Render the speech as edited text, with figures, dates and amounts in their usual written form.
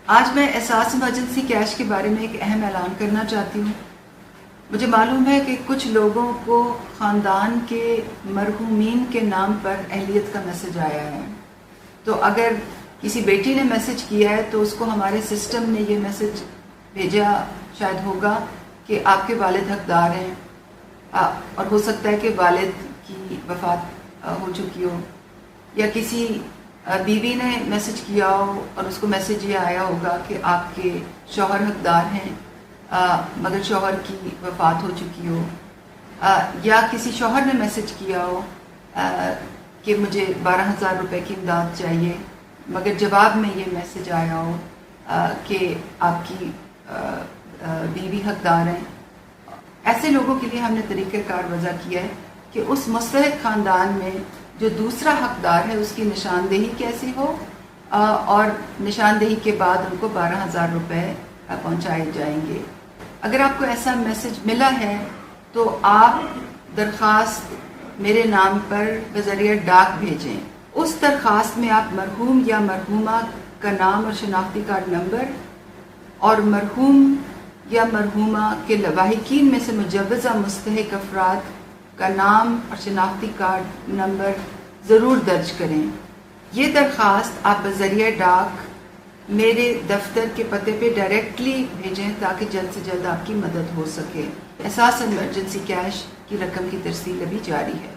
آج میں احساس ایمرجنسی کیش کے بارے میں ایک اہم اعلان کرنا چاہتی ہوں۔ مجھے معلوم ہے کہ کچھ لوگوں کو خاندان کے مرحومین کے نام پر اہلیت کا میسج آیا ہے، تو اگر کسی بیٹی نے میسج کیا ہے تو اس کو ہمارے سسٹم نے یہ میسج بھیجا شاید ہوگا کہ آپ کے والد حقدار ہیں، اور ہو سکتا ہے کہ والد کی وفات ہو چکی ہو، یا کسی بیوی نے میسج کیا ہو اور اس کو میسج یہ آیا ہوگا کہ آپ کے شوہر حقدار ہیں مگر شوہر کی وفات ہو چکی ہو، یا کسی شوہر نے میسج کیا ہو کہ مجھے 12,000 روپے کی امداد چاہیے مگر جواب میں یہ میسج آیا ہو کہ آپ کی بیوی حقدار ہیں۔ ایسے لوگوں کے لیے ہم نے طریقہ کار وضع کیا ہے کہ اس مستحق خاندان میں جو دوسرا حقدار ہے اس کی نشاندہی کیسے ہو، اور نشاندہی کے بعد ان کو 12,000 روپے پہنچائے جائیں گے۔ اگر آپ کو ایسا میسج ملا ہے تو آپ درخواست میرے نام پر بذریعہ ڈاک بھیجیں۔ اس درخواست میں آپ مرحوم یا مرحومہ کا نام اور شناختی کارڈ نمبر اور مرحوم یا مرحومہ کے لواحقین میں سے مجوزہ مستحق افراد کا نام اور شناختی کارڈ نمبر ضرور درج کریں۔ یہ درخواست آپ بذریعہ ڈاک میرے دفتر کے پتے پہ ڈائریکٹلی بھیجیں تاکہ جلد سے جلد آپ کی مدد ہو سکے۔ احساس ایمرجنسی کیش کی رقم کی ترسیل ابھی جاری ہے۔